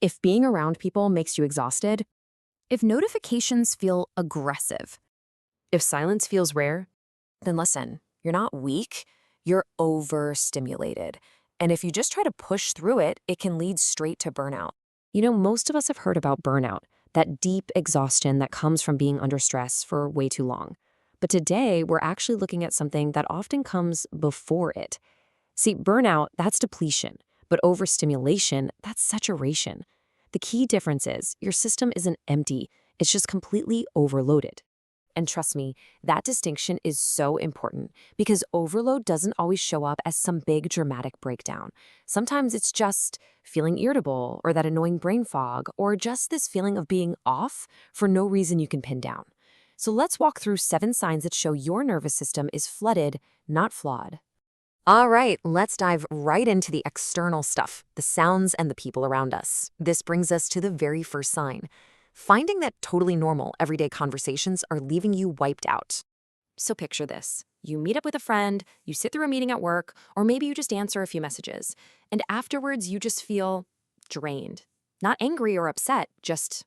If being around people makes you exhausted, if notifications feel aggressive, if silence feels rare, then listen, you're not weak, you're overstimulated. And if you just try to push through it, it can lead straight to burnout. Most of us have heard about burnout, that deep exhaustion that comes from being under stress for way too long. But today, we're actually looking at something that often comes before it. See, burnout, that's depletion, but overstimulation, that's saturation. The key difference is your system isn't empty, it's just completely overloaded. And trust me, that distinction is so important because overload doesn't always show up as some big dramatic breakdown. Sometimes it's just feeling irritable or that annoying brain fog or just this feeling of being off for no reason you can pin down. So let's walk through 7 signs that show your nervous system is flooded, not flawed. All right, let's dive right into the external stuff, the sounds and the people around us. This brings us to the very first sign. Finding that totally normal, everyday conversations are leaving you wiped out. So picture this. You meet up with a friend, you sit through a meeting at work, or maybe you just answer a few messages, and afterwards you just feel drained. Not angry or upset, just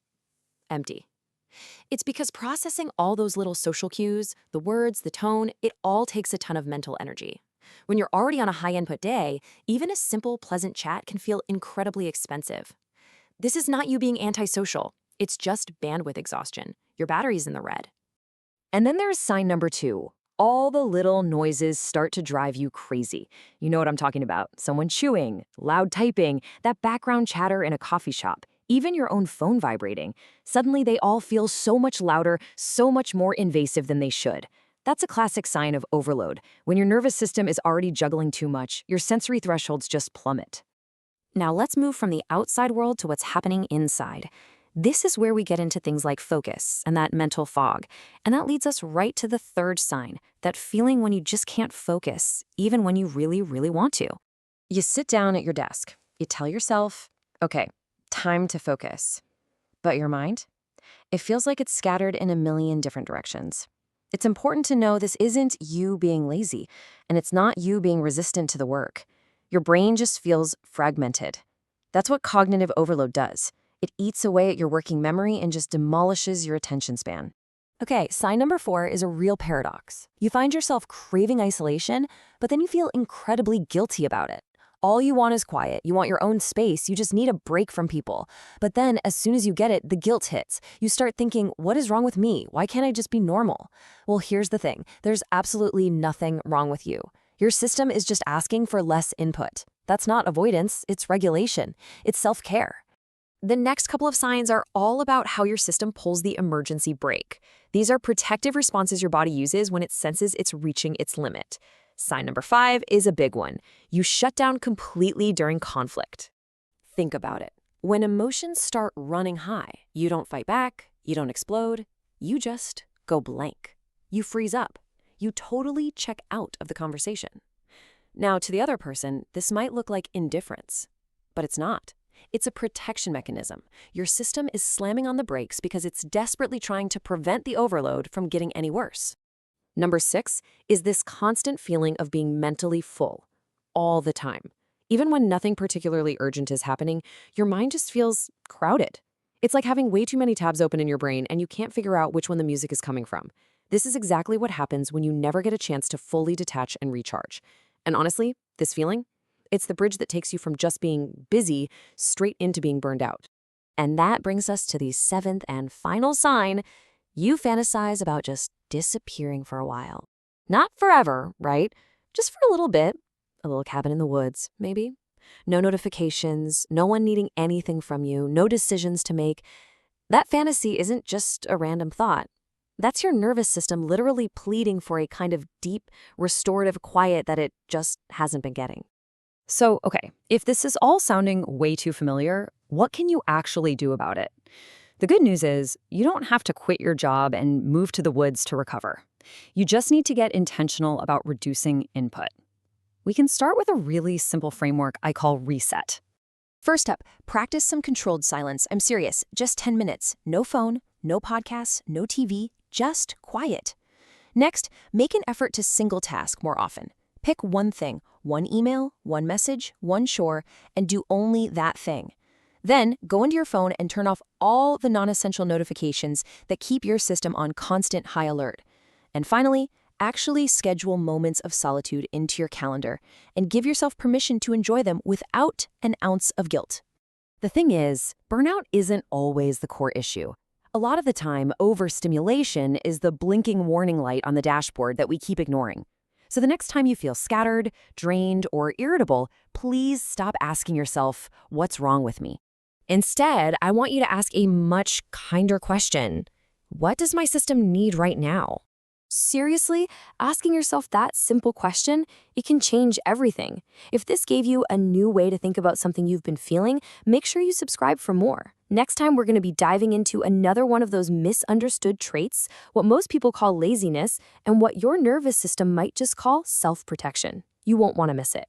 empty. It's because processing all those little social cues, the words, the tone, it all takes a ton of mental energy. When you're already on a high-input day, even a simple, pleasant chat can feel incredibly expensive. This is not you being antisocial. It's just bandwidth exhaustion. Your battery's in the red. And then there's sign number 2. All the little noises start to drive you crazy. You know what I'm talking about. Someone chewing, loud typing, that background chatter in a coffee shop, even your own phone vibrating. Suddenly they all feel so much louder, so much more invasive than they should. That's a classic sign of overload. When your nervous system is already juggling too much, your sensory thresholds just plummet. Now let's move from the outside world to what's happening inside. This is where we get into things like focus and that mental fog. And that leads us right to the third sign, that feeling when you just can't focus, even when you really, really want to. You sit down at your desk. You tell yourself, okay, time to focus. But your mind? It feels like it's scattered in a million different directions. It's important to know this isn't you being lazy, and it's not you being resistant to the work. Your brain just feels fragmented. That's what cognitive overload does. It eats away at your working memory and just demolishes your attention span. Okay, sign number 4 is a real paradox. You find yourself craving isolation, but then you feel incredibly guilty about it. All you want is quiet. You want your own space. You just need a break from people. But then, as soon as you get it, the guilt hits. You start thinking, what is wrong with me? Why can't I just be normal? Well, here's the thing. There's absolutely nothing wrong with you. Your system is just asking for less input. That's not avoidance. It's regulation. It's self-care. The next couple of signs are all about how your system pulls the emergency brake. These are protective responses your body uses when it senses it's reaching its limit. Sign number 5 is a big one. You shut down completely during conflict. Think about it. When emotions start running high, you don't fight back, you don't explode, you just go blank. You freeze up. You totally check out of the conversation. Now, to the other person, this might look like indifference, but it's not. It's a protection mechanism. Your system is slamming on the brakes because it's desperately trying to prevent the overload from getting any worse. Number 6 is this constant feeling of being mentally full, all the time. Even when nothing particularly urgent is happening, your mind just feels crowded. It's like having way too many tabs open in your brain and you can't figure out which one the music is coming from. This is exactly what happens when you never get a chance to fully detach and recharge. And honestly, this feeling, it's the bridge that takes you from just being busy straight into being burned out. And that brings us to the 7th and final sign. You fantasize about just disappearing for a while. Not forever, right? Just for a little bit. A little cabin in the woods, maybe. No notifications, no one needing anything from you, no decisions to make. That fantasy isn't just a random thought. That's your nervous system literally pleading for a kind of deep, restorative quiet that it just hasn't been getting. So, okay, if this is all sounding way too familiar, what can you actually do about it? The good news is you don't have to quit your job and move to the woods to recover. You just need to get intentional about reducing input. We can start with a really simple framework I call reset. First up, practice some controlled silence. I'm serious, just 10 minutes. No phone, no podcasts, no TV, just quiet. Next, make an effort to single task more often. Pick one thing, one email, one message, one chore, and do only that thing. Then go into your phone and turn off all the non-essential notifications that keep your system on constant high alert. And finally, actually schedule moments of solitude into your calendar and give yourself permission to enjoy them without an ounce of guilt. The thing is, burnout isn't always the core issue. A lot of the time, overstimulation is the blinking warning light on the dashboard that we keep ignoring. So the next time you feel scattered, drained, or irritable, please stop asking yourself, what's wrong with me? Instead, I want you to ask a much kinder question. What does my system need right now? Seriously, asking yourself that simple question, it can change everything. If this gave you a new way to think about something you've been feeling, make sure you subscribe for more. Next time, we're going to be diving into another one of those misunderstood traits, what most people call laziness, and what your nervous system might just call self-protection. You won't want to miss it.